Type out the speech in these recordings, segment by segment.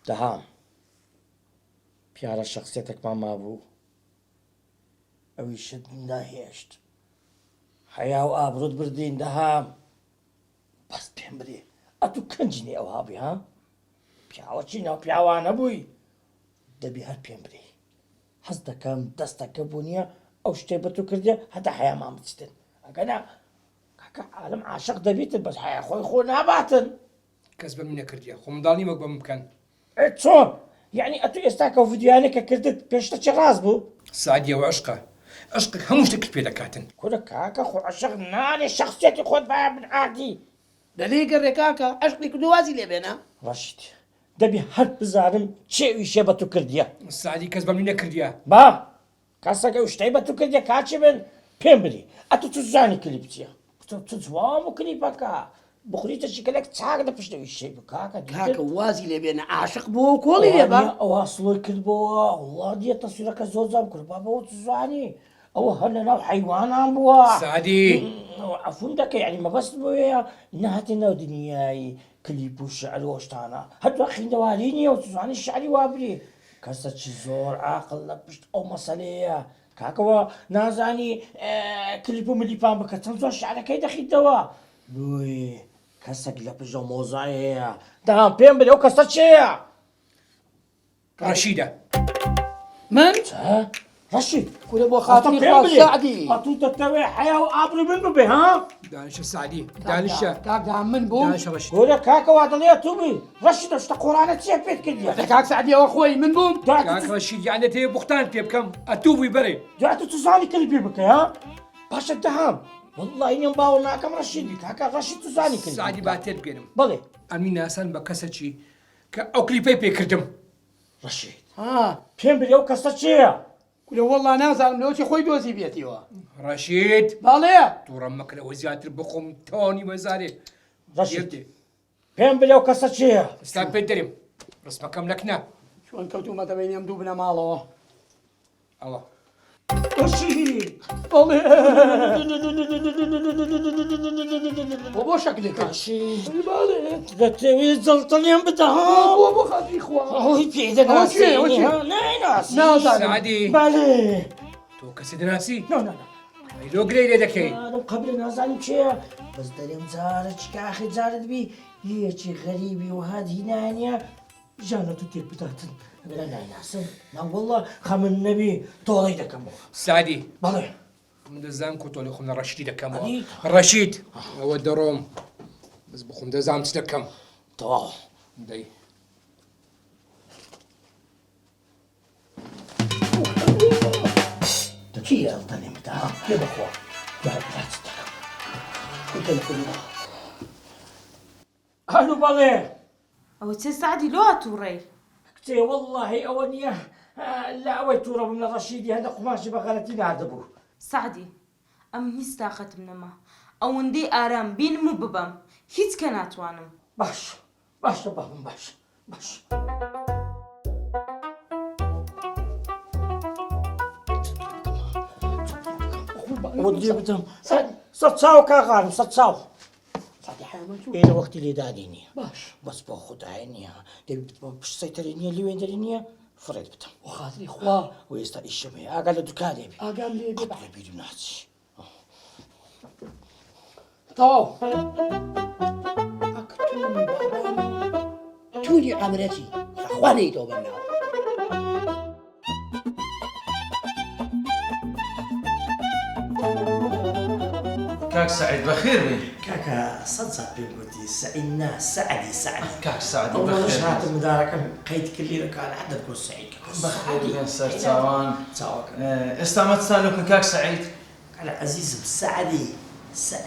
دەهام پیاە شخصیتێکمان مابوو ئەوی شت ناهێشت حیا و ئابڕوت بردین دەهام بەس پێم برێ ئەتو کەنجنی ئەو هابی ها پیاوە چینەوە پیاوانە بووی دەبی هەر پێم برێ حەز دەکەم دەستەکە بوو نییە ئەو شتێ بە تو کردێ هەتا حیامان بچتن ئەگەنا کاکە عالم عاشق دەبیتن بەس حیا خۆی خۆ ناباتن کەس بە من نەکردیە خۆم منداڵی مەک بەم بکەن چۆن یعنی ئەتو ئێستا کە ڤیدیۆیانێکە کردت پێشتە چی ڕاست بوو سعدیەوە عشقە عشق هەموو شتێک پێ دەکاتن کورە کاکە خۆ عاشق نانێ شخصیەتی خۆت باە من ئاگی دەلێ گەڕێ کاکە عشقی کردووازی لێ بێنە ڕەشید دەبی هەر بزانم چێویشێ بە تو کردیە سعدی کەس بە من نەکردیە با کەسەکە شتەی بە تو کردیە کاچی بن پێم بری ئەتو تو زانی کلیپ چییە تو جوان و کلیپەکە بخوریتە شکلێک چاک لە پشتەوی شەی بکاکە کاکە وازی لێ بێنە عاشق بووە و کۆڵی لێ بە ئەوە سڵۆی کردبەوە وڵا دیە تەسویرەکە زۆر جام کرد با بەوە تو زانی ئەوە هەر لەناو حیوانان بووە سعدی عفون دەکەی یعنی مەبەست بۆیە نهاتێ ناو دنیای کلیپ و شعر و شتانە هەردووە خوێندەواری نییە و توزانی شعری وابری کەسە چی زۆر عاقڵ لە پشت ئەو مەسەلەیە کاکەوە نازانی کلیپ و ملیپان بکە چەند زۆر شعرەکەی دەخیتەوە بووی کەسێک لە پشت ئەو مۆزایەیە دام پێم بدە ئەو کەسە چێیە ڕەشیدە من ڕەشید کورە بۆ خاتری خوا سعدی ئەتوو دەتەوێ حیا و ئابروی من ببێ ها دانیشە سعدی دانیشە کاکدا من بووم دانیشە ڕەشید گۆرە کاکەوا دەڵێ تو بووی ڕەشیدە شتە قۆرانە چیە پێت کردیە کاک سعدیەوە خۆی من بووم کاک ڕەشید یانێت هەیە بوختان پێ بکەم ئەتوو بووی بەرێ دواتە تو زانی کلیپی بکەی ها باشە دەهام والله نیم باوە ناکەم ڕەشیدی کاکە ڕەشید تو زانی کلیپ سعدی با تێت بگەنم بڵێ ئەمی ناسان بە کەسەکی کە ئەو کلیپەی پێ کردم ڕەشید ها پێم بدە ئەو کەسە چییە کورە وەڵڵا نازانم لەوەی خۆی دۆزی بێتیەوە ڕەشید باڵێ تووڕەم مەکەنەوە زیاتر بخۆم تەوانی بەزارێ ڕەشید پێم بدە ئەو کەسە چییە ئستا پێ دەرێم ڕستمەکەم نەکنە چۆن کەوتومەتە بینیم دوو بنە ماڵەوە ئەوە ڕەشید بەڵێ بۆ شەکلێک ڕەشید باڵێ دەتەوێت جەڵتەڵیان بدە ها بۆ خاتری خوا ئەوی پێدە ناسی نایناسی نازانم سعدی بەڵێ تۆ کەسی دەناسی نۆ ئەیلۆ گرەی لێ دەکەی قبل نازانم چییە بەس دەرێم جارە چکاخی جارت بی یەکی غەریبی و هادی نانیە ژانە تو تێک بداتن ئەگەر نایناسم ناوەڵڵا خەمن نەبی تۆڵی دەکەمەوە سعدی بەڵێ من دەزانم کۆ تۆڵی خۆم لە ڕەشیدی دەکەمەوە ئەدی؟ ڕەشید ئەوە دەڕۆم بەس بخۆم دەزانم چ دەکەم تەواو دەی دەچی هەڵتەلێم بدا پێ بخۆ دوات دەکەم تەلەفۆنەوە هەلو بەڵێ ئەوە چێ سعدی لۆ هاتووڕێی کچێ وەڵڵاهی ئەوە نییە لە ئەوەی تووڕە بم لە ڕەشیدی هەندە قوماشی بە غەلەتی نادەبوو سعدی ئەم هیچ تااقەتم نەما ئەوەندەی ئارام بینم و ببەم هیچ کە ناتوانم باش باشە باڵم باش باش ودي بدم صد ساو كاغارم صد ساو إيه وقت اللي داديني باش بس باخد عيني دبي باش سيطريني اللي وين دريني فريد بدم وخاتری خوا ويستا الشمي أقل دكان يبي ئاگام لێ بێ قبل بيدو ناسي تەواو ئەکتۆمی بابانی تووری ئەمرەتی خوانەی تۆ بەناوە كاك سعيد بخير بي كاكا صد صد بيقولي سعيدنا سعدي سعدي كاك سعيد أول بخير شهات مدارك قيد كلي كان حدا تقول سعيد بخير بين سر تاوان تاوك استعملت سالوك كاك سعيد على عزيز سعدي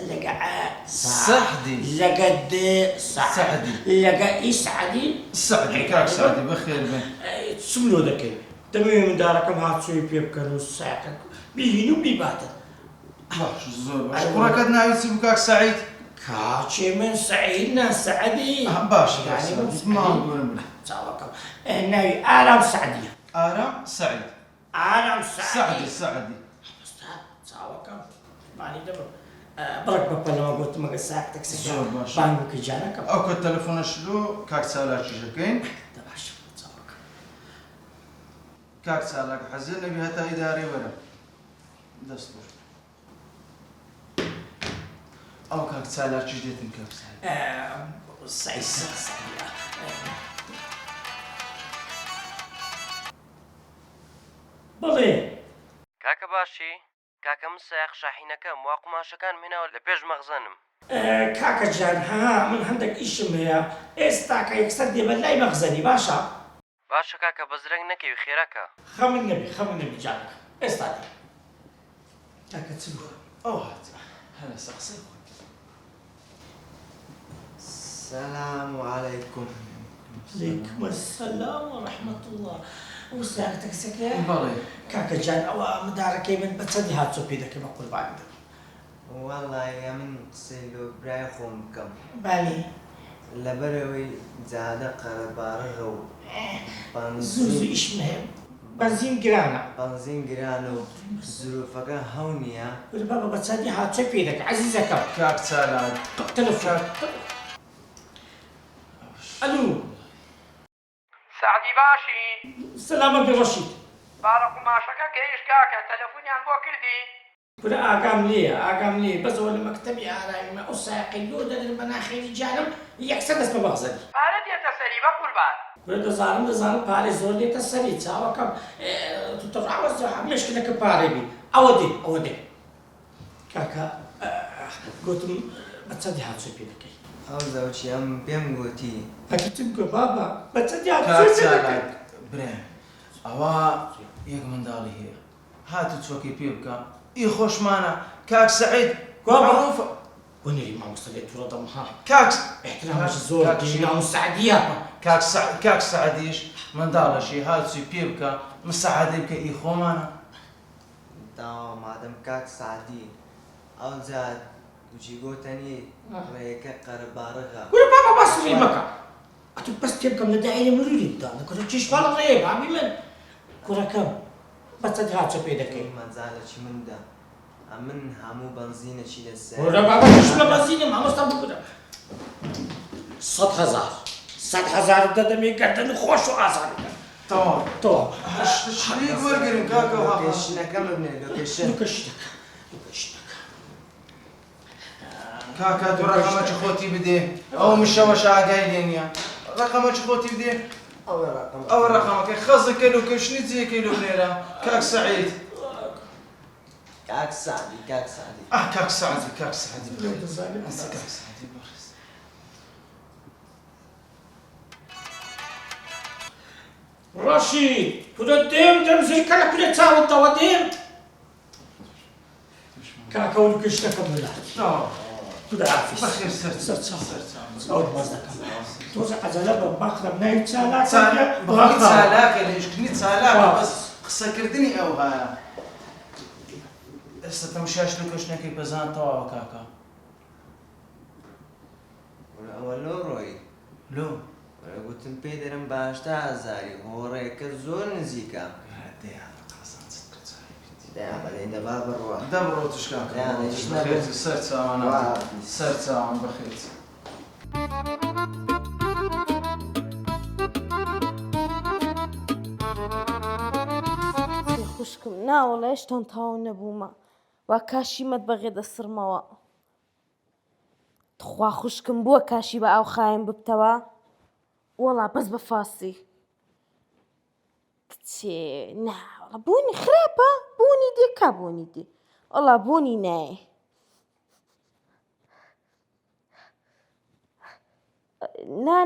لقى سعدي لقد سعدي لقى سعدي سعدي كاك سعدي بخير بين سملو ذكي تمام من دارك ما تسوي بيبكر ساعتك بيهينو بيباتن باش زور باش كنا يوسف كاك سعيد كاتشي من سعيدنا سعدي باش يعني ما نقول تاوكم ناوي آرام سعدي آرام سعيد آرام سعدي سعدي تاوكم ماني دبر برك بابا لما قلت ما ساعتك زور باش بانك جانك او كنت تلفون شلو كاك سالا شكين باش کاک چالاک حەزر نەبی هەتا ئیدارێ وەرە دەست بڕ ئەو کاک چالاکیش دێتن کاک بەڵێ کاکە باشی کاکە من سایق شاحینەکەم وا قوماشەکان مێناوە لە پێش مەخزەنم کاکە جان ها من هەندێک ئیشم هەیە ئێستا کە یەکسەر دێ بە لای مەخزەنی باشە باشە کاکە بەزرەنگ نەکەوی خێرەکە خەمن نەبی جانەکە ئێستا دێ کاکە چ بووە ئەو هات هەنە سەقسەی خۆ السلام عليكم. عليكم السلام ورحمة الله وساعة تكسكة بەڵێ كاكا جان أو مداركي من بتصدي هاتسو بيدك ما قربان والله يا من قسيلو براي خومكم بالي لبروي زادة قربارغو زوزو إيش مهم بنزين جرانا بنزين جرانو ظروفك هونيا قول بابا بتصدي هاتسو بيدك عزيزك کاک چالاک تلفون ألو سعدی باشی سلامة برشيد بارە قوماشەکە گەیشت کاکە تەلەفۆنیان بۆ کردی قول آقام ليه بس هو المكتبي ما أساقي له ده المناخير جانم يكسر اسم بغزلي پارە دێتە سەری بە قوربان قول دزارم پاري زور لي تسري تساوى كم تتعاوز مشكلة كباري بي أودي كاكا قلتم بتصدي هاتسو بيدك أو زوجي أم بيمغوتي أكيد تنقل بابا بتصدي کاک هاتسو چالاک بيدك برێ ئەوە یەک منداڵی هەیە هاتو چۆکی پێ بکە ئی خۆشمانە کاک سەعید معروفە ونري ما وصلت ورضمها کاک احترامش زور دينا مساعدية کاک سەعدیش منداڵەشی هاتووی پێ بکە مساعدەی بکە ئی خۆمانە داو مادام كاك سعدي أو زاد وجي قوتني ريكا قربارغا قول بابا بس في مكة أتوب بس تبقى من الداعي مريد ده أنا كنت تشيش فعلا غيب عمي من كورا كم بتصدي هاتسو بيدك ما زالت من دا أمن همو بنزينة شي للسعر ورا بابا مش بنزينة ما مستعد كده 100,000 ده دمي قدن خوش وآزار تەواو تو شريك وەرگرن کاکە لوكيشن كم ابن لوكيشن لوكشتك کاکە تو ڕقەمەکی خۆتی بدێ ئەو مشەوەش ئاگای لێ نییە ڕقەمەکی خۆتی بدێ أو رقم ئەوە ڕقەمەکەی خەزەکە لوکەشنی جێکەی لە بنێرە کاک سەعید كاك سعدي کاک سەعدی کاک سەعدی کاک سەعدی بەڕێز رشيد كده دم زي كلا كده تساوي الدواديم كاكا ولكشتك ملاتي كده عارف بەخێر سرت سەر أول ما ذكر توزع عزلة بمخرب نايم تسالات بەڵی چالاکە لە هێشتنی چالاکە بەس قسەکردنی ئەو هەیە ئێستا تەماشاش لوکەشنەکەی بەزان تەواوە کاکە أول روي لۆ قلت بيدرم باشتا زاري هو ريك زور نزيكا ده بعدين ده باب الروح دەبڕۆ تشکاکە يعني إيش بەخێرتی سەر چاوانە سەر چاوان بەخێرتی خوشکم ناوەڵە هێشتان تاو نەبوومە وا کاشیمەت بەغێ دەسرمەوە تخوا خوشکم بووە کاشی بە ئاو خایم ببتەوە وەڵا بەس بە فاسی کچێ ناوەڵە بوونی خراپە بوونی دێ کا بوونی دێ وەڵا بوونی نایە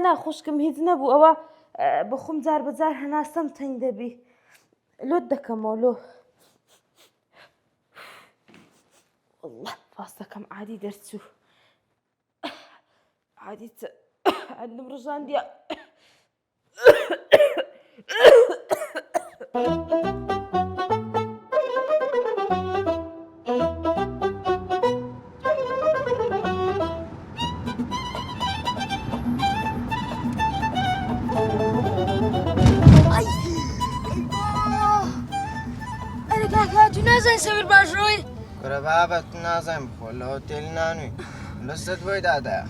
نا خوشکم هیچ نەبوو ئەوە بەخۆم جار بەجار هەناسەم تەنگ دەبی لۆت دەکەمەوە لۆ والله فاستەکەم عادی دەرچوو عادی عندم ڕژاندیە أنا كاكا تنازل سمير باشروي كرة بابا تنازم بخول هوتيل نانوي لسه دوي دادا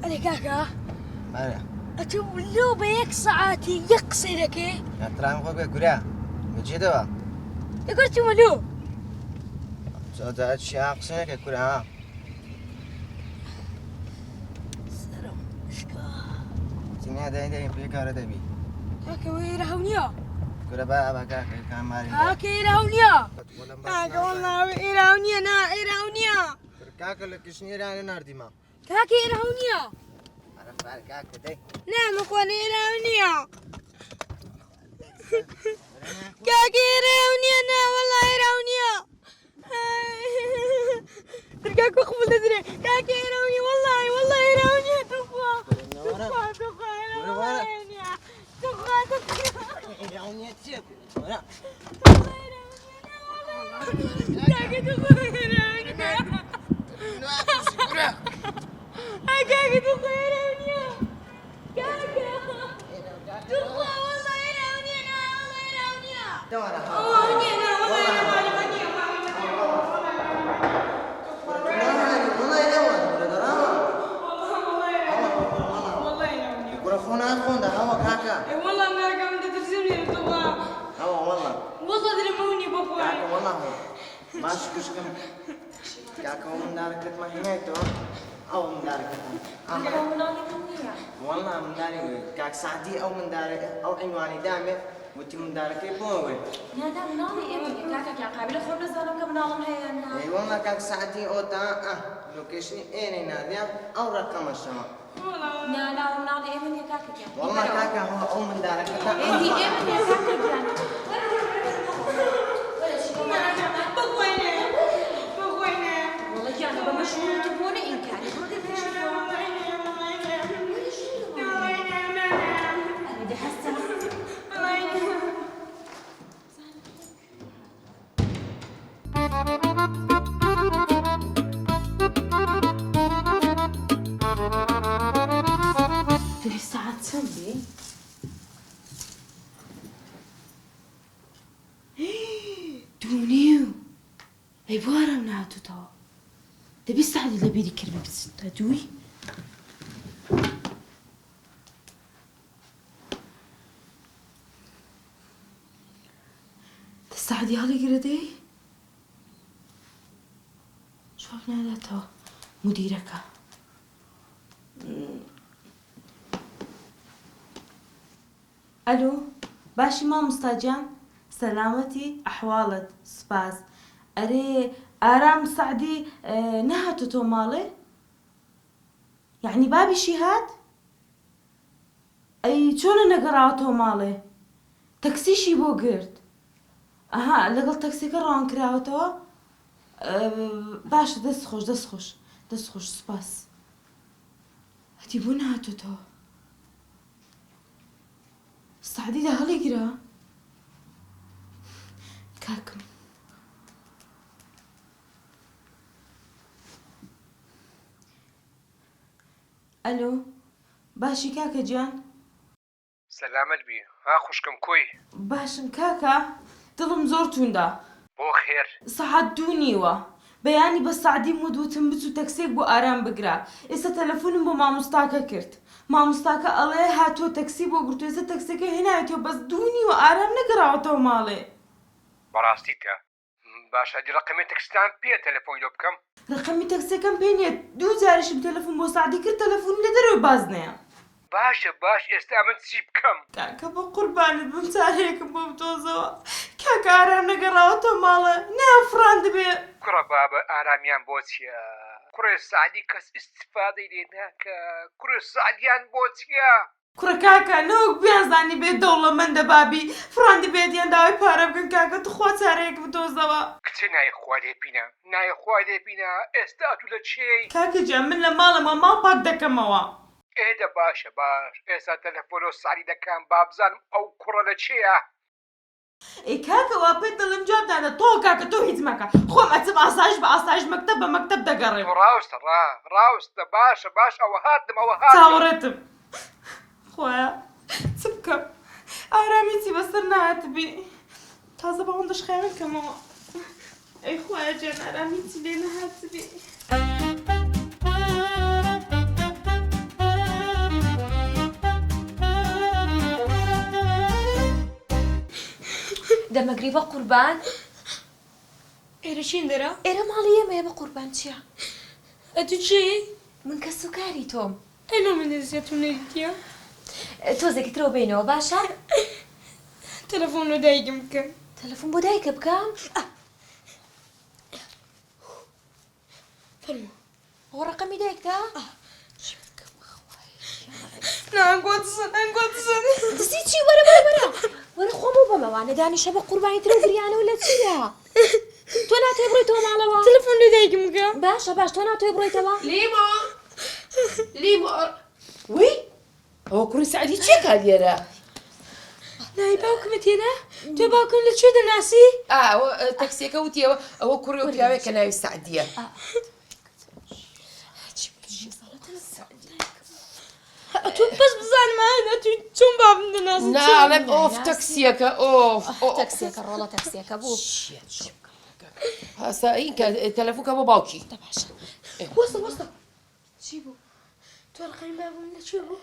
أنا كاكا أنا أتولو بيك ساعاتي يقصرك يا ترى مخوك كوريا مجيدوا يقولت ملو صوت شيء أقصيك كوريا سلام إشكا سمع ده في كارة تبي كاكا ويرهونيا كوريا بقى كان ماري كاكا يرهونيا كاكا والله يرهونيا نا يرهونيا كاكا لكشني رانا ناردي ما كاكا يرهونيا عرف بعد كاكا ده نعم أخواني يرهونيا كاكا يرهونيا نا والله يرهونيا تركاكو خبل تدري كاكا يرهونيا والله يرهونيا تخوا يروني تسيب ولا ماشي كشكم كاكا من دارك ما هنايتو أو من دارك والله من دارك كاك سعدي أو من دارك أو عنواني دامي وتي من دارك يبوي يا دام نالي إبني كاكا يا قابل خبز زلمة كم نالم هي أنا أي والله كاك سعدي أو تا لوكيشني إيه ناديا أو رقم الشمال لا لا نالي إبني يا كاكا والله كاكا هو أو من دارك إنتي إبني يا كاكا والله يعني بمشهور تبوني إن كان أنا دي حاسة تبي الساعة تسوي دونيو أي بوارا منعتو توا تبي الساعة اللي بيدي كربي بستة دوي تستعدي هالي قردي شو عفنا توا مديرك الو باشي مام مستاجان سلامتي احوالت سباس اري ارام سعدي نهتو تو مالي يعني بابي شهاد اي شلون نقراوتو مالي تاكسي شي بو قرد اها لقل تاكسي كران كراوتو باش دس خوش سباس هتي بو نهتو تو سعدي ده هلي قرا كاكم الو باشي كاكا جان سلامت بي ها خوشكم كوي باشم كاكا دڵم زۆر تووندا بۆ خێر سەعات دوو نیوە بەیانی بە سعدی مودوتم بچوو تەکسێک بۆ ئارام بگرا ئێستا تەلەفۆنم بۆ مامۆستاکە کرد مامۆستاکە ئەڵێ هاتووە تەکسی بۆ گرتو ئێستا تەکسەکە هێناوێتەوە بەس دوو نیوە ئارام نەگەڕاوەتەوە ماڵێ بەڕاستیتە باشە دی ڕقمی تەکستان پێ تەلەفۆنی لۆ بکەم ڕقمی تەکسەکەم پێ نییە دوو جارشم تەلەفۆن بۆ سعدی کرد تەلەفۆنی لە دەرەوەی باز نەیە باشە باش ئێستا من چی بکەم کاکە بە قوربانت بم چارەیەکم بۆ بتۆزەوە کاکە ئارام نەگەڕاوەتەوە ماڵە نافران دەبێ کوڕە بابە ئارامیان بۆ چییە کوڕێ سعدی کەس ئیستیفادەی لێ ناکە کوڕە سعدیان بۆ چییە کوڕە کاکە نەوەک بیانزانی بێت دەوڵەمەندە بابی فڕان دەبێت یان داوای پارە بکەن کاکە توخوا چارەیەک بتۆزەوە کچە نایخوا لێبینە نایخوا لێبینە ئێستا تو لە چێی کاکە جان من لە ماڵەمە ماڵ پاک دەکەمەوە ئێدە باشە باش ئێستا تەلەفۆن و سعدی دەکەم با بزانم ئەو کوڕە لە چێیە ئەی کاکە وا پێت دڵم جواب دادە تۆ کاکە تۆ هیچ مەکە خۆم ئەچم ئاسایش بە ئاسایش مەکتەب بە مەکتەب دەگەڕێم ڕاوستە ڕاوستە باشە باش ئەوە هاتم چاوەڕێتم خۆیە چ بکەم ئارامیچی بەسەر نهاتبی تازە بە ئەوەندەش خەیان کەمەوە ئەی خۆیە جان ئارامیچی لێ نەهاتبی دەمەگری بە قوربان ئێرە چین دەرە؟ ئێرە ماڵی ئێمەیە بە قوربان چییە؟ ئەتو چی؟ من کە سوکاری تۆم ئەنۆ من دەزیێتم نەیتیە؟ تۆزێکی ترەوە بینەوە باشە؟ تەلەفۆن لە دایکم بکە. تەلەفۆن بۆ دایکە بکەم؟ فەرموو. ئەوە ڕەقەمی دایکتە؟ نانگۆتزن نانگۆتزن. دزی چی وەرە وەرە وەرە وەرە خۆم و بەمەوانە دانیشە بە قوربانی ترە و گریانەوە لە چییە؟ تۆ ناتوێ بڕۆیتەوە ماڵەوە؟ تەلەفۆن لە دایکم بکە. باشە باش تۆ ناتوێ بڕۆیتەوە؟ لیمۆ لیمۆ وی ئەوە کوڕی سعدی چێ کات لێرە؟ نای باوکمت هێنا؟ تۆ باوکم لەکوێ دەناسی؟ ئەوە تەکسیەکە وتیەوە ئەوە کوڕی و پیاوێک کە ناوی سعدیە. تۆ بەس بزانمە ئەتو چۆن بابم دەناسی؟ ناڵێم ئۆف تەکسیەکە ئۆف تەکسیەکە ڕۆڵە تەکسیەکە بوو. هەستا این کە تەلەفۆنکە بۆ باوکی. وەستە وەستە. چی بوو؟ تۆ ڕقەمی بابم لەکوێ بوو؟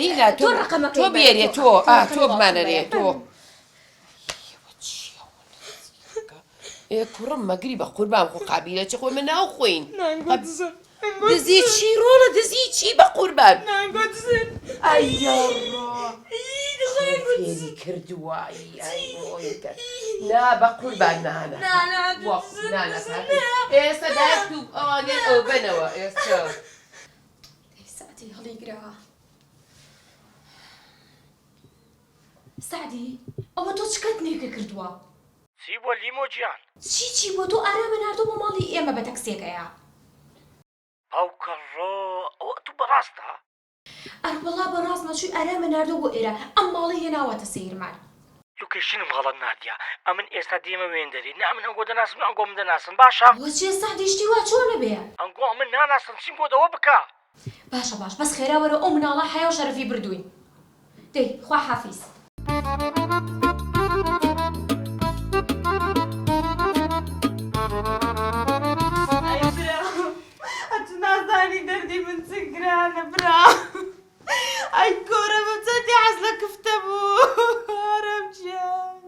هینا تۆ ڕقەمەکەی تۆ بێرێ تۆ تۆ بمانەرێ تۆ. کوڕم مەگری بە قوربان خۆ قابیلە چ خۆی من ناوخۆین. نانگۆتزن. دزی چی ڕۆڵە دزی چی بە قوربان؟ نانگۆتزن. فێری کردووە نا بە قوربان نانە ئێستا دایک و ئەوانێ ئەو بنەوە ئێستا سعدی هەڵیگرا. سعدی ئەوە تۆ چکەت نێکە کردووە؟ چی بۆ لیمۆ گیان؟ چی بۆ تۆ ئارامە ناردۆ بۆ ماڵی ئێمە بە تەکسیەکەیە؟ ئەوکەڕۆ ئەوە تو بەڕاستە؟ ئەربڵا بەڕاست مەچووی ئارامە ناردۆ بۆ ئێرە ئەم ماڵی هێناوەتە سەیرمان. لوکیشنم غەڵەت نادیە ئەمن ئێستا دێمە وێندەری نا من ئەنگۆ دەناسم ئەنگۆ من دەناسن باشە؟ وەچێ سعدی شتی وا چۆنە بێ؟ ئەنگۆ من ناناسم چیم بۆ دەوە بکە؟ باشە باش بەس خێرا وەرە ئەو مناڵە حیا و شەرەفی بردوین. دەی خوا حافیز. نازانی دەردی من چ گرانە برا. ئەی گۆرەمە چەندی حەز لە کفتە بوو. ئارام گیان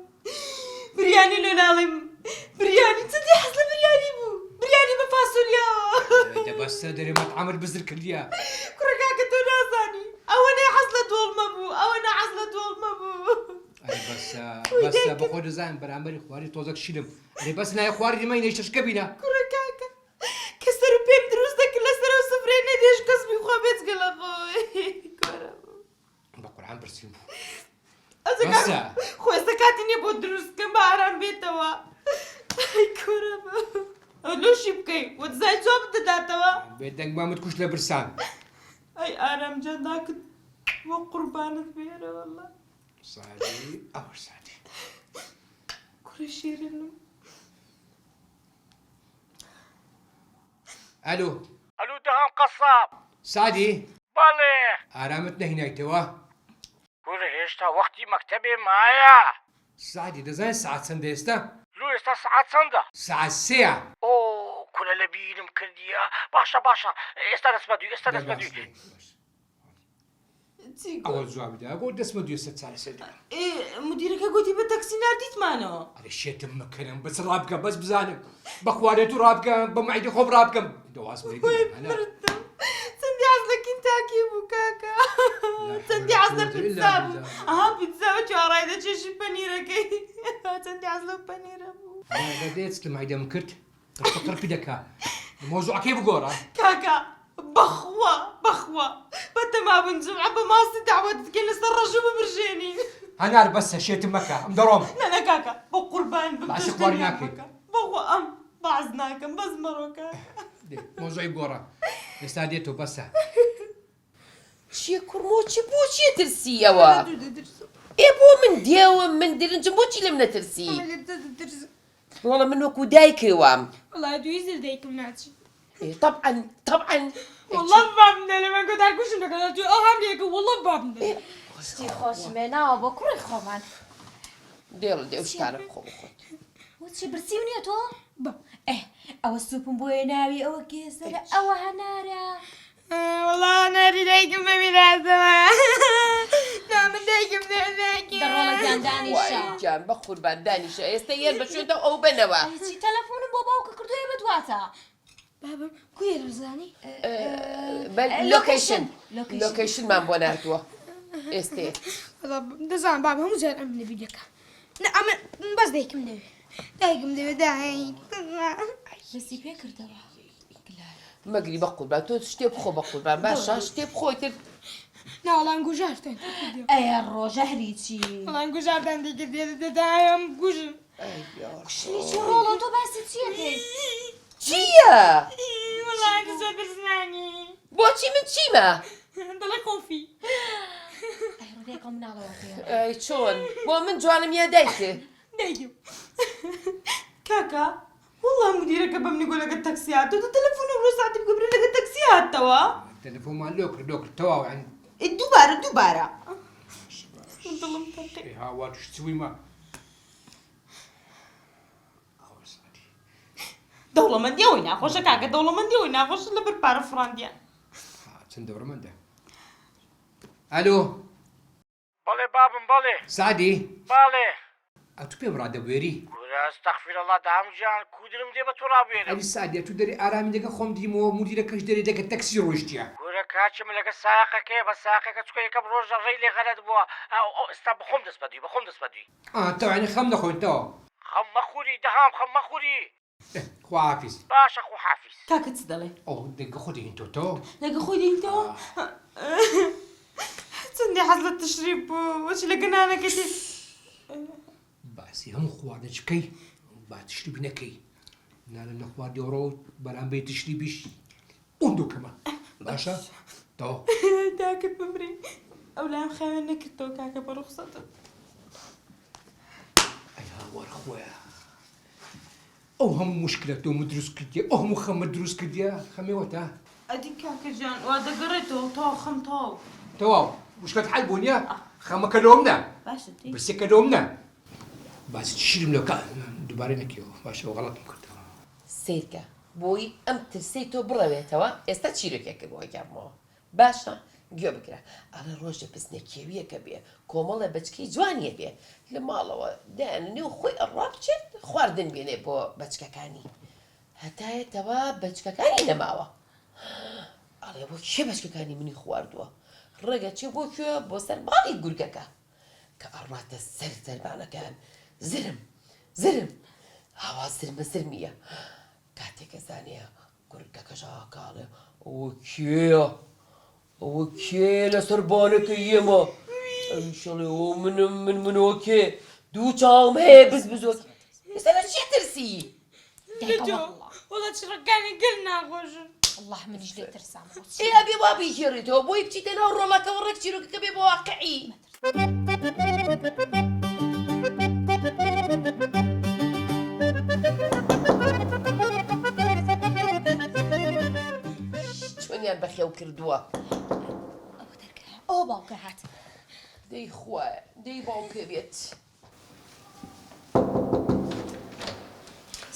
بریانی لێ ناڵێم بریانی چەندی حەز لە بریانی بوو. بریانی بە فاسۆلیاوە. دەبەستە دەرێ مەطعەمت بزر کردیە. کوڕەکە تۆ نازانی ئەوە نەی حەز لە دۆڵمە بوو ئەوە نە حەز لە دۆڵمە بوو. بەسە بە خۆ دەزانم بەرامبەری خواری تۆزەک شیلم لێ بەس لای خواری دمەی نەیشتشکە بینە. کوڕەکەکە کە سەر و پێم دروست دەکرد لەسەر و سفرێ نەدێش کەس بیخوا بێجگە لە خۆی. بە قورعان برسیم بوو. ئەزەکە خۆستا کاتی نییە بۆ دروستکەم بە ئارام بێتەوە. ئەی کوڕەمە لۆشی بکەی وە دزای جواب دەداتەوە. بێدەنگ مامت کوشت لە برسان. ئەی ئارام جان ناکرد وە قوربانت بێرە وەڵڵا. سادی ئەوە سادی. کوڕە شیرینم. ئەلو ئەلو دەهام قەساب. سادی بەڵێ. ئارامت نەهینایتەوە؟ کوڕە هێشتا وەختی مەکتەبێ مایە. سادی دەزانێت سعات چەندە ئێستا؟ لۆ ئێستا سەعات چەندە؟ سعات سێیە. ئۆ کورە لە بیرم کردیە. باشە ئێستا دەستمە دوی ئێستا دەستمە دوی. ئەوە جوابیدا بۆ دەستمە دوی سەد چارە سەردە. مدیرەکە گوتی بە تەکسی نردیتمانەوە. ئەرێ شێتم مەکەنم بەس ڕابکەم بەس بزانم بە خوارێت و ڕابکەم بە مەعیدە خۆم ڕابکەم دەوازم چەندی حەز لە کینتاکی بوو کاکە. چەندی حەز لە پیتزا بوو. ئەها پیتزا بە چوارڕای دەچێشی پەنیرەکەی. چەندی حەز لەو پەنیرە بوو. دەدێت کە مەعیدەم کرد قڕقڕپی دەکا مۆزوعەکەی بگۆڕە. کاکە بەخوا بەتەما بنجمع بە ماسی داوەت بکەین لەسەر ڕەش و ببرژێنین. هەنار بەسە شێتم مەکە ئەم دەڕۆم. نەنە کاکە بۆ قوربان باشە خواری ناکەی. بەخوا ئەم باز ناکەم بەس مەڕۆ کاکە. مۆزوعی بگۆڕە ئێستا دێتەوە بەسە. چیە کوڕمۆچی بۆچیە ترسیەوە؟ ئێ بۆ من دێوم من درنجم بۆچی لەم نەترسی؟ وەڵە من وەکو دایکەوەم. وەڵای دوی زر دایکم ناچی. طبعا والله بابم دەڵێ من گۆ دارگوشم دەکەن توی ئەو هەم لێکە والله بابم دەڵێ. شتی خۆشمێ ناوە بۆ کوڕی خۆمان. دێڵە دێو شتانە بخۆ بخۆت. وچی برسی نییە تۆ؟ ئەوە سوپم بۆیە ناوی ئەوە کێسەرە ئەوە هەنارە. والله ناری دایکم بەمیرازەوە. نا من دایکم دەڕۆڵە گیاندانی گیان بە قوربان دانیشە ئێستا یەن بە شوێنەوە ئەو بنەوە چی تەلەفۆنم بۆ باوکە کردووە بەدواتە بابم کوێ ڕزانی لۆکیشنمان بۆ نردووە ئێستێ دەزانم بابە هەموو جار ئەم لەبی دەکە ئەمە بەس دایکم دەوێت دایکم دەوێت دایک بەسی پێ کردەوە مەگری بە قوربان تۆ شتێ بخۆ بە قوربان باشە شتێ بخۆی تر ناوەڵان گوژارتن ئەیە ڕۆژە هەریچی وەڵان گوژاردان دیگە دەدایم گوژم شنیچی ڕۆڵە تۆ باسی چیەکەی چییە؟ وەڵان گوزە دەزنانی بۆچی من چیمە؟ دڵە کۆفی ئەی ڕێکم مناڵەوە ئەی چۆن بۆ من جوانم یا دایکێ دایکم کاکە والله مدیرەکە بەم نگۆ لەگە تەکسیات تۆ تەلەفۆنە ڕۆ ساعتی بگەبرێ لەگە تەکسیاتەوە تەلەفۆنمان لۆ کرد تەواو عەن دووبارە دڵم تەقی هاوا توشتوویمە دەوڵەمەندیەوەی ناخۆشە کاکە دەوڵەمەندیەوەی ناخۆشە لەبەر پارە فڕاندیان چەند دەوڕەمەندە ئەلۆ بەڵێ بابم بەڵێ سعدی بەڵێ ئەو تو پێم ڕادەبوێری ئەستەغفیرڵڵا دامجان کودرم دێ بە تۆ ڕابێنم ئەوی سعدی تو دەری ئارامی دەکە خۆم دیمەوە مدیرەکەش دەری دەکە تەکسی ڕۆیشتیە گورە کاچم لەگە ساقەکەی بە ساقەکە چکە یەکەم ڕۆژە ڕێی لێ غەلەت بووە ئێستا بخۆم دەست بەدوی تەوانی خەم نەخۆینەوە خەم مەخوری دەهام خەم مەخوری خواحافیز باشە خوحافیز کاکە چ دەڵێ ئەو دەگە خۆ دەین تۆ لەگە خۆی دێنیتەوە چەندی حەز لە تشریف بوو وەچی لە گەنانەکەی باسی هەموو خواردە چکەی با تشریبی نەکەی نالە لە خواردیەوەڕۆ بەرامبەی تشریبیش ئەوم دووکەمە باشە تەوە داکرد بمری ئەو لایم خاوێن نەکردەوە کاکە بە ڕوخسەتە ئەی هاوەرە خۆیە ئەو هەموو مشکلە تۆمە دروست کردیە ئەو هەموو خەمە دروست کردیە خەمێوەتە ئەدی کاکە جان وا دەگەڕێتەوە تاو خەم تاو تەواو مشکلت حەل بوو نییە خەمەکە لۆمنە باشە دی برسێکە لۆمنە باسی تشریم لەو دووبارە نەکەوە باشەوە غەڵەتم کردەوە سیرکە بۆی ئەم ترسی تۆ بڕەوێتەوە ئێستا چیرۆکێکە بۆ گەڕمەوە باشە گوێ بگرە ئەڵێ ڕۆژە پسنێکێویەکە بێ کۆمەڵە بچکەی جوانیە بێ لە ماڵەوە دایانێ و خۆی ئەڕا بچێت خواردن بێنێ بۆ بەچکەکانی هەتایەتەوە بەچکەکانی نەماوە ئەڵێ بۆ کێ بەچکەکانی منی خواردووە ڕێگە چێ بۆ کوێ بۆ سەر ماڵی گورگەکە کە ئەڕاتە سەر سەربانەکان زرم هاوا زرمە زرمیە کاتێکە زانەیە گورگەکەش ئاکاڵێ ئەوە کێ لەسەر بانەکە یێمە ئەویشەڵێ ئەو منەوە کێ دوو چاوم هەیە بزبزۆ ئێستا لە چی ترسی وڵە چڕەکانی گەل ناخۆشن الله منیش لێ ترسام ئێ ئەبێ وا بیگێڕێتەوە بۆی بچیتە ناو ڕۆڵەکەەوە ڕێک چیرۆکەکە بێ بە واقعی چۆنیان بەخێو کردووە ئەوە باوکە هات دەی خوایە دەی باوکە بێت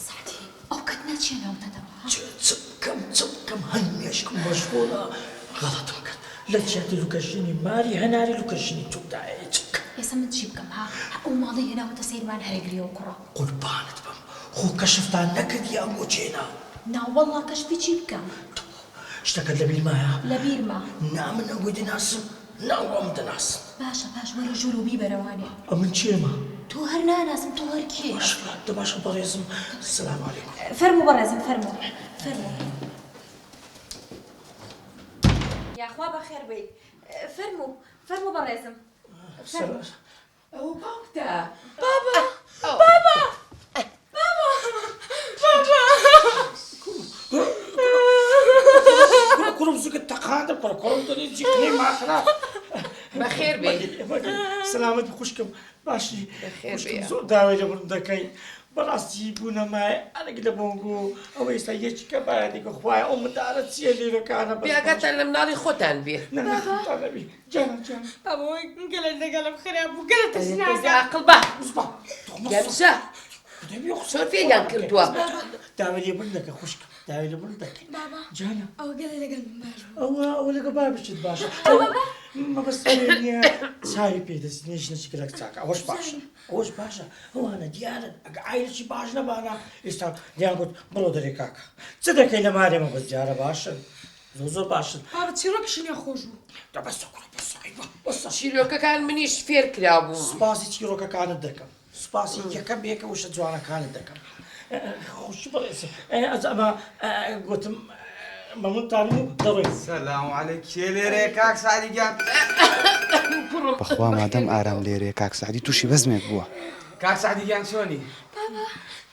ساعتی ئەو کەت نەچێنەوەتەوە چکەم هەنگێشکم مەشغوڵە غەڵەتم کرد لە جیاتی لوکەژنی ماری هەناری لوکەژنی توودایە چکە ئێستا من چی بکەم ها ئەو ماڵی هێناوەتە سەیرمان هەرەگریەوە کوڕە قوربانت بم خۆ کەشفتان نەکردی ئەم بۆ چێنا ناوەڵڵا کەشفی چی بکەم شتەکەت لەبیر مایە لە بیرما نامن ئەوەی دەناسم ناوەم دەناسم باشە پاش وەرە ژوور و بیبەرەوانێ ئەمن چێمە تۆ هەر ناناسم تۆ هەر کێ دەباشە بەڕێزم سلام عەلەیکوم فەرموو بەڕێزم فەرموو یاخوا بەخێر بیت فەرموو بەڕێزم ئەو باوکتە بابا کوڕم زووکە تەقاندە کوڕم دەری جیکنەی ماخرا بەخێر بێ سلامت خوشکم باشی بەخێر بێ زۆر داوای لەبڕم دەکەی بەڕاستی بوونەمای ئەلێک لە بۆنگۆ ئەوە ئێستا یەکێکە بایەدێکە خوایە ئەو منداڵە چییە لێرەکانە بیاگەتان لە مناڵی خۆتان بێ نەبی جان ئەوەی گەلە لەگەڵم خراپ بوو گەلە تەژناگە عقل بە گەمشە زۆر فێریان کردووە داوای لێ بڕ دەکە خوشکم داوای لە بڕ دەکەی بابا جانە ئەوە گەلە لەگەڵ من باش ئەوە لەگە با بچیت باشە مەبەست چاوی پێدەست نێژنە چکرەک چاکە ئەوەش باشە ئەوەش باشە ئەوانە دیارن ئەگە ئایرەی باش نەبانە ئێستا دیان گوت بڕۆ دەرێ کاکە چ دەکەی لە مارێ مەبەست دیارە باشن زۆر باشن بابە چیرۆکیشنیە خۆش بوو دەبەستە کوڕە بەسە چیرۆکەکان منیش فێر کرابوو سوپاسی چیرۆکەکانت دەکەم سوپاسی یەکەم بێکە وشە جوانەکانت دەکەم خۆشی بەڕێزم ئەمە گوتم مەمونتان و دەڕۆین سلام علیک کێ لێرێ کاک سعدی گیان بەخوا مادەم ئارام لێرێ کاک سعدی تووشی بەزمێک بووە کاک سعدی گیان چۆنی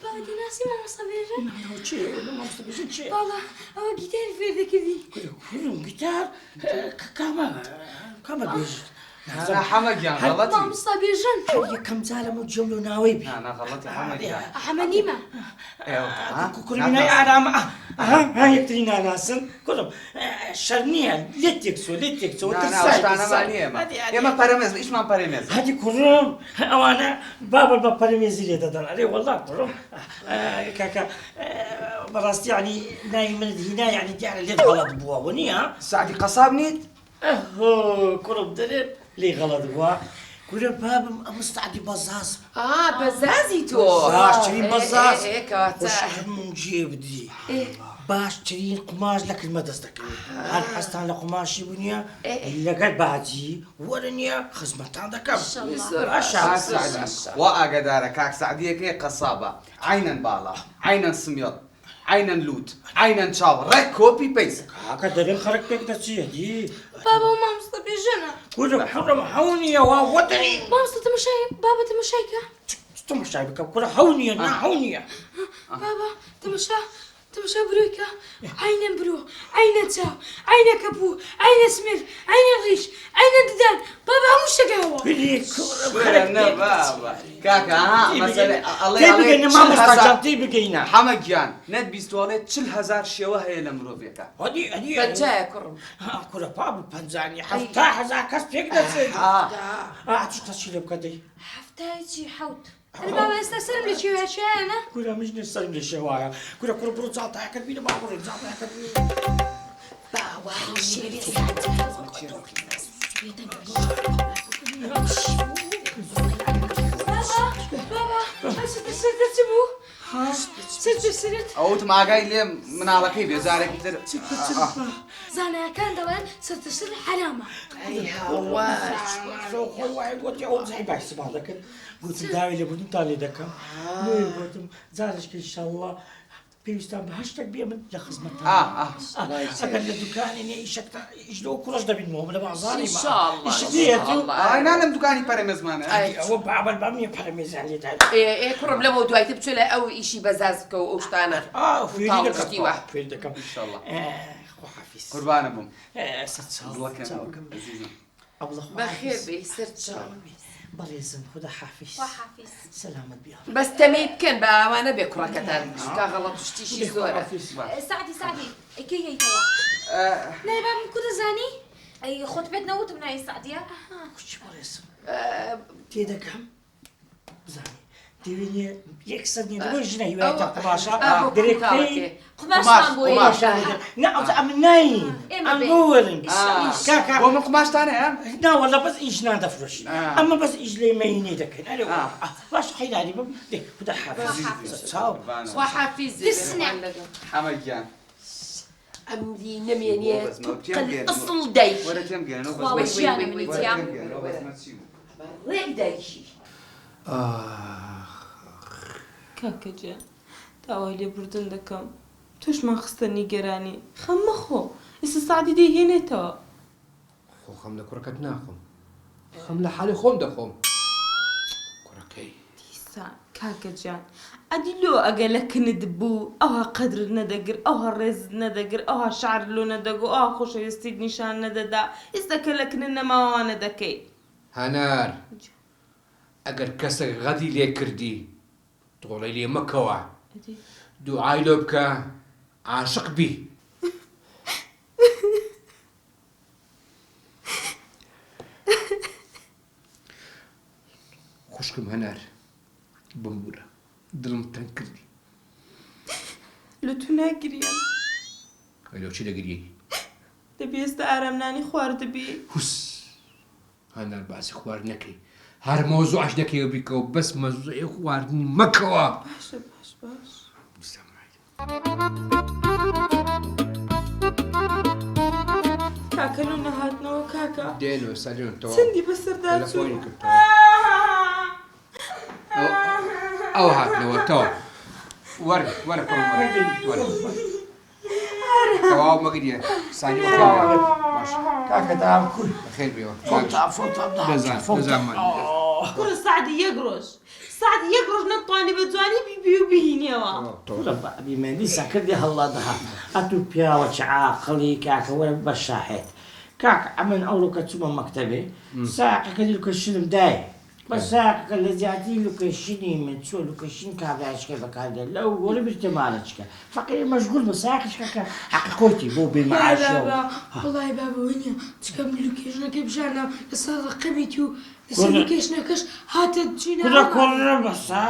بابا دەناسی مامۆستا بێژن چێ بابا ئەوە گیتاری فێر دەکردی گیتار کامە بێژت حەمە گیان غەڵەتی مامۆستا بێژن یەکەم جارم و جێم لە ناوەی بی غەڵەتی حەمە گیان ئەحەمە نیمە کوڕمینای ئارامە یەکتری ناناسن کوڕم شەر نییە لێت تێکسۆ ئێمە پەرەمێز ئیشمان پەرەمێز هەدی کوڕم ئەوانە بابل بە پەرمێزی لێ دەدەن ئەرێ وەڵا کوڕم کاکە بەڕاستی ینی ناوی منت هینا یعنی دیارە لێت غەڵەت بووە نییە سعدی قەساب نیت کوڕم دەرێت لێ غەڵەت بووە گورە بابم ئەمە سعدی بەزاز بەزازی تۆ باشترین بەزاز کەواتە هەموو جێ بدی باشترین قماش لە کلمە دەست دەکەوێت هەر حەستان لە قماشی بوونیە لەگەر باجی وەرە نییە خزمەتان دەکەم وا ئاگدارە کاک سعدیەکەی قەسابە عینەن باڵا عینەن سمیۆت عینەن لوت عینەن چاو ڕێک کۆپی پیس کاکە دەرێن خەرک پێک دەچیە دی بابا و مامۆستا بێژنە گورە حەڕم هەونیە وا وەدەری مامۆستا تەماشای بابا تەماشایکە تەماشای بکەم گورە هەونیە نا هەونیە بابا تەماشا برویکە عینەن برۆ عینەن چاو عینە کەپوو عینە سمر عینە ڕیش عینە ددان بابا هەموو شتەکەوە کاکە تی بگەینە حەمە گیان نەت بیستوەڵێت 40,000 شێوە هەیە لە مرۆڤێکە پەنجایە کوڕم کوڕە پابل پەنجانی 70,000 کەس پێک دەچێت چی لێ بکەدەی هەفتایکی حەوت بابا ئێستا سەرم لە کێوێچیانە گورە مش نێ سەرم لێ شێوایە گورە کوڕ بڕۆ جاڵتایەکەت بینە باوەڕێ جاڵتایەکەت سەردە چ بوو؟ سەرت ئەوتم ئاگای لێم مناڵەکەی بێزارێکی تر زانایەکان دەڵێن سەرتەسەر حرامە خۆی وایە گوتی ئەو زای باش سبا دەکەن گوتم داوی لێ بوودم لێ دەکەم گوتم جارشکە ئینشاءڵڵا پێویستان بە هەشتێک بێ من لە خزمەتتان ئەگەر لە دوکانی نێ ئیش لەوە کوڕش دەبینەوە لە بازاری ئاینا لەم دوکانی پەرەمێزمانە ئەوە بابل بەمیە پەرەمێزیان لێدا کوڕم لەمەوە دوایتر بچێ لە ئەو ئیشی بەزاز بکە و ئەو شتانە فێر دەکەم قوربانە بووم بەخێر بێ سەر چاو بەڕێزم خدا حافظ سەلامەت بیا بەس تەمەی بکەن بە ئەوانە بێ کوڕەکەتان کا غەڵەت شتیشی زۆرە سعدی ئەکەی هەیتەوە نای بابم کو دەزانی ئەی خۆت بێت نەوتم نای سعدیە کوچی بەڕێزم تێدەکەم بزانی دەوێنێ یەکسەر نیە لەبۆ ژنە هیوایەتە قماشە دەرێکەکەی قماشتان بۆی ئەم ناین ئەم بۆ وەرن کاکە بۆ من قماشتانە ناوەڵە بەس ئیژنان دەفرۆشین ئەمە بەس ئیش لێ مەینێ دەکەن ئەرێ باش حیداری بم دێ خدا حافظ چاو خوا حافظ حەمە گیان ئەمری نەمێنێت ئەسڵ دایک وەرە تێم گەێنەوە ڕێک دایکی کاکە جیان داوای لێبوردن دەکەم توشمان خستە نیگەرانی خەم مەخۆ ئێستا سعدی دەیهێنێتەوە خۆ خەم لە کوڕەکەت ناخۆم خەم لە حالی خۆم دەخۆم کوڕەکەی دیسان کاکە جیان ئەدی لۆ ئەگە لە کند بوو ئەوها قەدرت نەدەگر ئەوها ڕێزت نەدەگر ئەوها شعر لۆ نەدەگو ئەوها خۆشەویستیت نیشان نەدەدا ئێستا کە لە کنن نەماوانە دەکەی هەنار ئەگەر کەسێک غەدی لێ کردی تۆڵەی لێ مەکەوە دوعای لۆ بکە عاشق بی خوشکم هەنار بمبورە دڵم تەنگ کردی لە تو ناگریان لۆ چی دەگریەی دەبێ ئێستا ئارامنانی خواردبی هوس هەنار باسی خواردنەکەی هەر مۆزوعش دەکەوە بیکەوە بەس مەزوعی خواردنی مەکەوە. باشە باش. کاکە لۆ نەهاتنەوە کاکە. دێنەوە سەرێنەوە چەندی بەسەردا چوو. ئەو هاتنەوە تەوە وەرە پڕ وەرە تەواو مەگریە سانی باش کاکە دام کول بەخێر بێەوە کوڕە سعدی یەک ڕۆژ سعدی یەک ڕۆژ نەتوانی بە جوانی بیبی و بهینەوە. بیمەندی سەکردی هەڵا دەها ئەتو پیاوە چ عاقڵی کاکە وەرە بە شاهێت کاکە ئەمن ئەوڕۆکە چوومە مەکتەبێ ساقەکە لوکەشنم دایە بە ساقەکە لە زیاتی لوکەشنی من چۆ لوکەشین کابراایشکە بەکاردێت لەو وەرە برتێمانەچکە فەقیر مەشغول بە ساقشکەکە حەقیقۆتی بۆ بێمەعاشەوە وڵای بابەوە نییە چکەم لوکێژنەکەی بژانە لەسەر ڕقەبێتی و لەسەر لوکێشنەکەش هاتە کوڕە کوڕە بەسا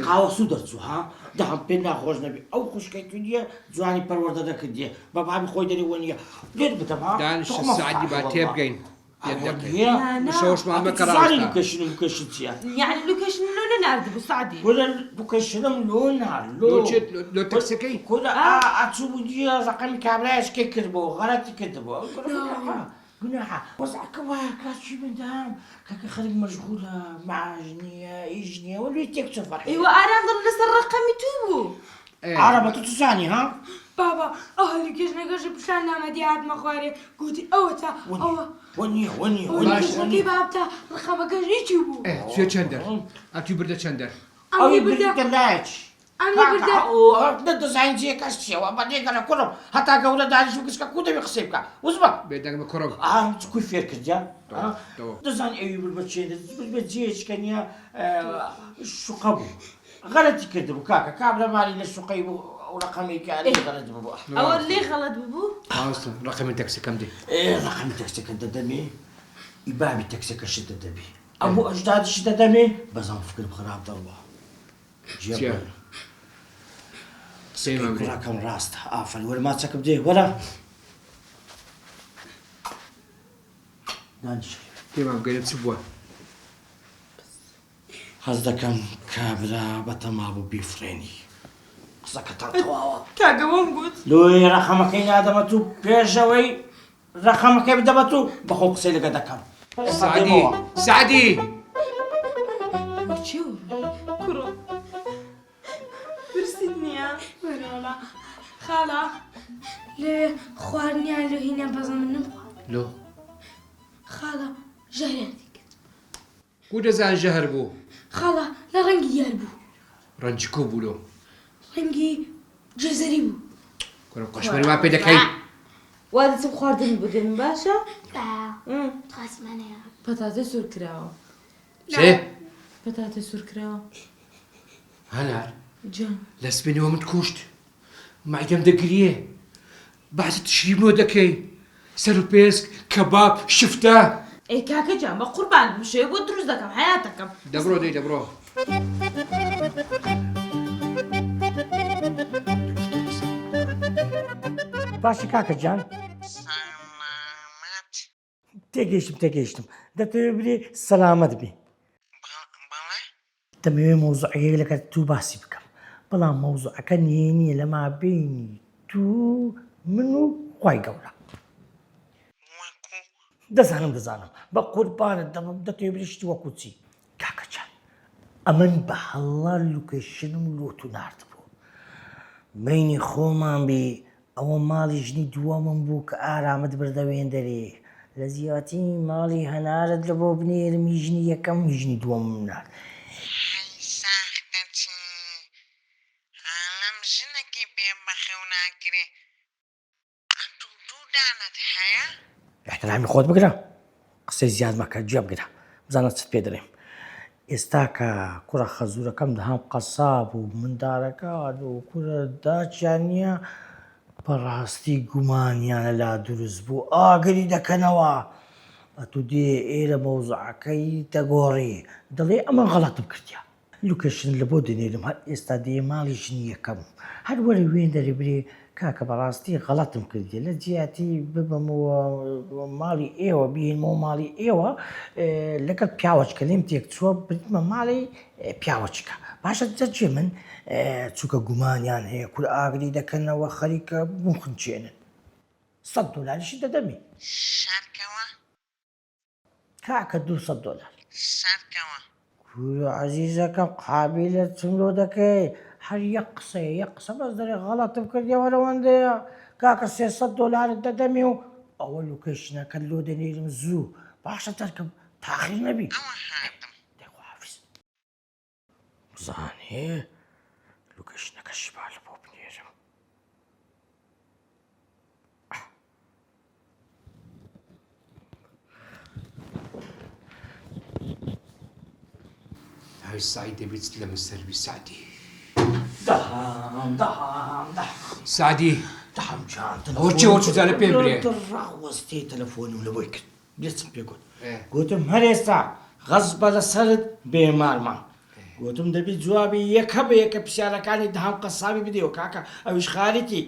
قاوە سوو دەرچوو ها دەهم پێ ناخۆش نەبی ئەو خوشکەی تو نیە جوانی پەروەردە دەکردیە بە بابی خۆی دەریوە نیە لێت بدەم ها دانیشە سعدی با تێبگەین لوکەشن چییە؟ یعنی لوکەشن لۆ نەناردبوو سعدی وەرە لوکەشنم لۆ نار لۆ تەکسەکەی کورە ئاچوو بوودیە ڕقەمی کابرایشکەی کردبەوە غەڵەتی کردبەوە گوناحە وەزعکە وایە کاچی بندام کاکە خەریک مەشغولە معاش نییە ئیش نییە وە لێ تێک چە فەرقی ئێوە ئارام دڵ لەسەر ڕقەمی تو بوو ئارامە تو زانی ها بابا ئەو لوکێژنەکەش پیشان نامەدی هاتمە خوارێ گوتی ئەوە تا ئەوە وەنیە بابتا ڕقەمەکەش هیچی بوو توێ چەندەر ئەتی بردە چەندەر ئەوی بردە لایچ ئەمی بردە دەزانین جێ کەس چیەوە بە لێگەنە کوڕم هەتا گەورە دانیش و کچکە کو دەوێ قسەی بکە وزبە بێدەنگمە کوڕم کوی فێر کردیا دەزانی ئەوی بر بە چێ بە جێچکە نییە شوقە بوو غەلەتی کردبوو کاکە کابرەمانی لە شوقەی بوو ڕقەمێکە غەلەت بوو ئەوە لێ غەڵەت بوو ڕقەمی تەکسەکەم دی ڕقەمی تەکسەکە دەدەمێ ئیبابی تەکسەکەشت دەدەبێ ئەموو ئەژدادیش دەدەمێ بەزان فکرم خراپ دەڕوە کوڕەکەم ڕاستە ئافرین وەرە ماچەکە بدێ وەرە پێمان بگەێنە چ بووە حەز دەکەم کابرا بە تەما بوو بیفرێنی قسەکە تەواوە کاگەوەم گوت لۆی ڕەخەمەکەی نادەمەت و پێشەوەی ڕەخەمەکەی بدەمەت و بەخۆ قسەی لەگە دەکەم سعدی کوڕە برسیت نییە وەرەوەڵا خاڵە لێ خواردنیان لە هینە بەزە من نمخوارد لۆ خاڵە ژەهرێن دیکرد کو دەزان ژەهر بوو خاڵە لە ڕەنگی دیار بوو ڕەنجی کۆ بوو لۆ ڕەنگی جێزەری بوو کوڕم قەشمەری وا پێ دەکەی وا دەچم خواردن بگەن باشە خاسمانەیە پەتاتە سوور کراوە چێ پەتاتە سوور کراوە هەنار جان لە سبینەوە من کوشت مایدەم دەگریێ بەعزە تشریمۆ دەکەی سەر و پێسک کەباب شفتە ئەی کاکە جان بە قوربان بشێ بۆ دروست دەکەم حیاتەکەم دەبڕۆ دەی دەبڕۆ باشی کاکە جان تێگەیشتم دەتەوێت برێ سەلامەت بێ دەمەوێت مۆزوعەیەک لەگەڵ تو باسی بکەم بەڵام مۆزوعەکە نییە لە مابینی تو من و خوای گەورە دەزانم بە قوربانت دەبم دەتەوێت بریشتی وەکو چی کاکە جان ئەمن بە هەڵا لوکەشنم لۆ تو ناردبوو بینی خۆمان بێ ئەوە ماڵی ژنی دووەمم بوو کە ئارامت بردەوێن دەرێ لە زیاتی ماڵی هەنارت لە بۆ بنێرمی ژنی یەکەم ژنی دووەمم نار ئەم ژنەکەی پێ بەخێو ناکرێ دوودانت هەیە؟ احترامی خۆت بگرە قسەی زیاد مەکە گوێ بگرە بزانە چت پێ دەڵێم ئێستا کە کوڕە خەزوورەکەم دەهام قەساب و مندارەکات و کوڕە داچیان نییە بەڕاستی گومانیانە لا دروست بوو ئاگری دەکەنەوە ئەتو دێ ئێرە مەوزوعەکەی دەگۆڕی دەڵێ ئەمە غەڵەتم کردیا لوکەشن لە بۆ دەنێرم هەر ئێستا دێ ماڵی ژنی یەکەم هەر وەرە وێن دەرێ برێ کاکە بەڕاستی غەڵەتم کردی لە جیاتی ببمەوە ماڵی ئێوە بینمە ماڵی ئێوە لەگەڵ پیاوەچکەلیم تێک چووە بردمە ماڵی پیاوەچکە باشە جەرجێ من چووکە گومانیان هەیە کور ئاگری دەکەنەوە خەریکە بخنچێنن $100 دەدەمی شارکەوە کاکە $200 شارکەوە کورە عەزیزەکەم قابلە چمرۆ دەکەی هەر یەک قسە بەس دەرێ غەڵەتم کردیەوە لەوەندەیە کاکە $300 دەدەمی و ئەوە لوکەیشنەکە لۆ دەنێرم زوو باشە دەرکەم تاخیر نەبی ئەوە هاتم دەخوافز زانێ لوکەیشنەکە شیبال بۆ بنێرم هاي سعيد دەبێت لەمە سەروی سعدی دەهام سعدی دەهامجان ئەوە چێوە چوزانە پێم برێ ڕاوەستێ تەلەفۆنی و لەبۆی کرد بێچم پێ گوت گوتم هەرێستا غەز بە لەسەرت بێمارمان گوتم دەبی جوابی یەکە بە یەکە پرسیارەکانی دەهام قەسابی بدەوە کاکە ئەویش خارێتی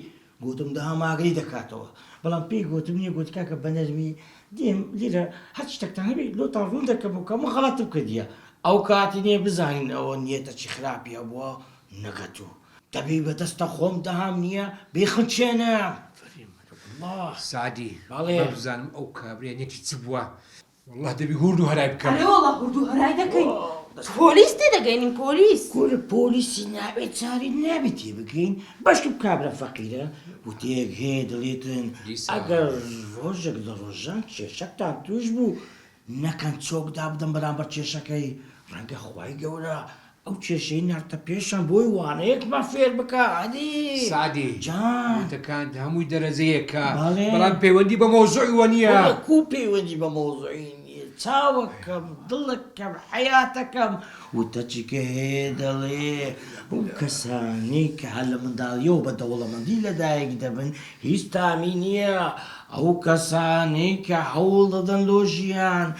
گوتم دەهام ئاگری دەکاتەوە بەڵام پێی گوتم نییە گوت کاکە بە نەرمی دێم لێرە هەر شتێکتان هەبێ لۆتان ڕوون دەکەم و کەمە غەڵەتم کردیە ئەو کاتی نییە بزانین ئەوە نیەتە چی خراپیە بووە نەگەتوو دەبی بەدەستە خۆم دەهام نییە بێخنچێنە سعدی بەڵێ. بزانم ئەو کابرێنێکی چ بووە والله دەبی هورد و هەرای بکەم ئەرێ وەڵا هورد و هەرای دەکەین پۆلیس تێدەگەینین پۆلیس کورە پۆلیسی نابێت چاری نابێت تێ بگەین بەشکم کابرا فەقیرە وتەیەک هەیە دەڵێتن ئەگەر ڕۆژێک لە ڕۆژان کێشەکتان توش بوو نەکەن چۆکدا بدەم بەرامبەر کێشەکەی ڕەنگە خوای گەورە ئەو کێشەی نارتە پێشان بۆی وانەیەکمان فێر بکە عەدی سعدی جان وتەکان هەمووی دەرەزەیەکە بەڵێ. بەڵام پەیوەندی بە مۆزوعیوە نییە کو پەیوەندی بە مۆزوعی نییە چاوەکەم دڵەکەم حیاتەکەم وتە چیکە هەیە دەڵێ ئەو کەسانی کە هەر لە منداڵیەوە بە دەوڵەمەندی لەدایک دەبن هیچ تامی نییە ئەو کەسانی کە هەوڵ دەدەن لۆ ژیان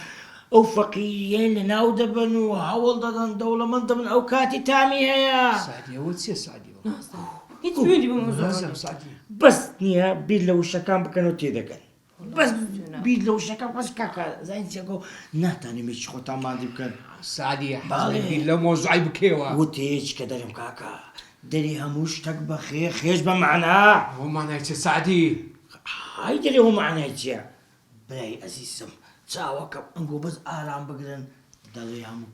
ئەو فەقیریەن لە ناو دەبن و هەوڵ دەدەن دەوڵەمەند دەبن ئەو کاتی تامی هەیە سعدی ئەوە چییە سعدی هیچ پەیوەندی بە مۆزوع سعدی بەس نییە بیر لە وشەکان بکەن و تێدەگەن بەس بیر لە وشەکە بەس کاکە زانین چێکۆ ناتانیمێکی خۆتان مادی بکەن سعدی بەڵێ. حەزی لە مۆزوعی بکەوە وتێ هیچ کە دەرم کاکە دەری هەموو شتێک بە خێش بە معنا ئەوە مانای چه سعدی های دەری هەوو معنای چییە برای ئەزیزم چاوەکە ئەنگۆ بەس ئارام بگرن دەڵێ هەموو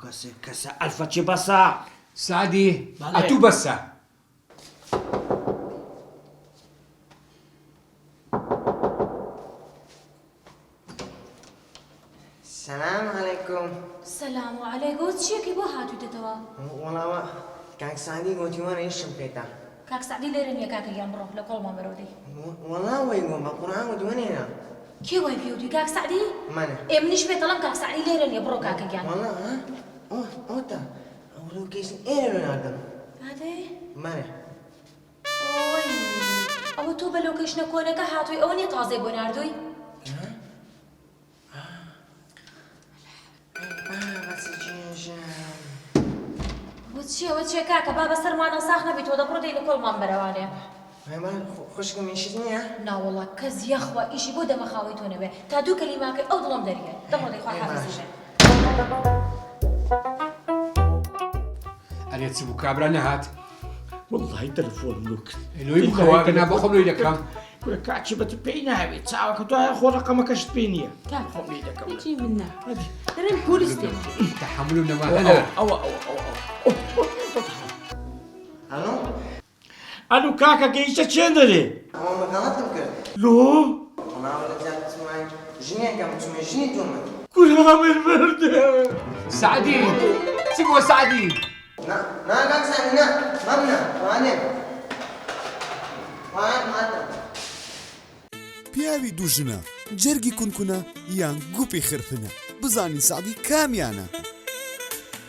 کەسە ئەلفەچێ بەسە سعدی بەڵێ. ئەتوو بەسە سلام علیکم سلام علیکم چیەکی بۆ هاتوویتەوە وەڵاوە کاک سعدی گوتیوانە ئیشم پێێتە کاک سعدی لێرە نییە کاکەگیان بڕۆ لە کۆڵمان بەرەودەی وەڵاوەی گۆم بە قورآن گوتوانێنە کێ وای پێوتی کاک سعدی منە ئێمنیش پێتەڵم کاک سعدی لێرە نییە بڕۆ کاکەگیان وەڵا ئەوتە ئەو لۆکیشن ئێرە ناردم هاتێ منە ئۆی ئەوە تۆ بە لۆکەیشنە کۆنەکە هاتووی ئەوە نیە تازەی بۆ ناردووی وە چیە کاکە با بەسەرمانە ساخ نەبی تۆ دەبڕۆ دەی لە کۆڵمان بەرەوانێ خوشکم ئیشت نییە ناوەڵا کەس یەخوا ئیشی بۆ دەمەخاوی تۆ نەبێ تا دوو کەلیماکەی ئەو دڵم دەریێ دەبڕۆ دەی خوا حافیزیشە ئەرێ چ بوو کابرا نەهات وڵڵی تەلەفۆنم لۆ کرد لۆی بخەوە کەنا بە خۆم لۆی دەکەم کورە کاچی بەت پێی ناوێت چاوەکە تۆ خۆ ڕقەمەکەشت پێی نییە خۆم لێ دەکەم هیچی من نا دەرێن پۆلیس تێ تەحملم نەما هەنا ئەوە هەڵۆ ئەلو کاکە گەیشتە چێن دەرێ ئەوە مەغەڵەتم کرد لۆ وەڵاوە لە جاتمان ژنێکم چمە ژنی تۆمە کورە من مردە سعدی چ بووە سعدی نا کاک سعدی نا مەمنە وانێ وان مادە پیاوی دوو ژنە جەرگی کونکونە یان گوپی خرپنە بزانین سعدی کامیانە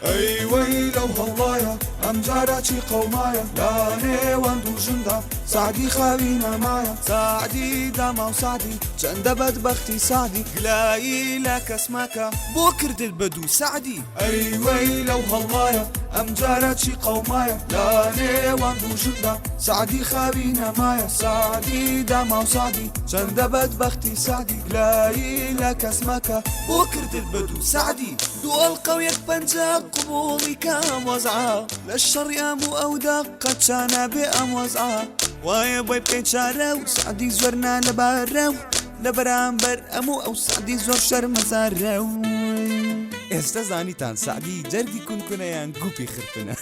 ئەیوەی لەو هەڵڵایە ئەم جارە چی قەومایە لا نێوان دوو ژندا سعدی خاوی نەمایە سعدی داما و سعدی چەندە بەدبەختی سعدی گلایی لە کەس مەکە بۆ کردت بە دوو سعدی ئەیوەی لەو هەڵڵایە ئەم جارە چی قەومایە لە نێوان دوو ژندا سعدی خاوی نەمایە سعدی داما و سعدی چەندە بەدبەختی سعدی گلایی لە کەس مەکە بۆ کردت بە دوو سعدی دوو ئەڵقە و یەک پەنجە قبوڵی کام وەزعا لە شەڕی ئەم و ئەودا قەچانە بێ ئەم وەزعا وایە بۆی بکەی چارە و سعدی زۆر نا لەبارە و لە بەرامبەر ئەموو ئەو سعدی زۆر شەرمەزارە و ئێستا زانیتان سعدی جەرگی کونکونەیان گوپی خرتنە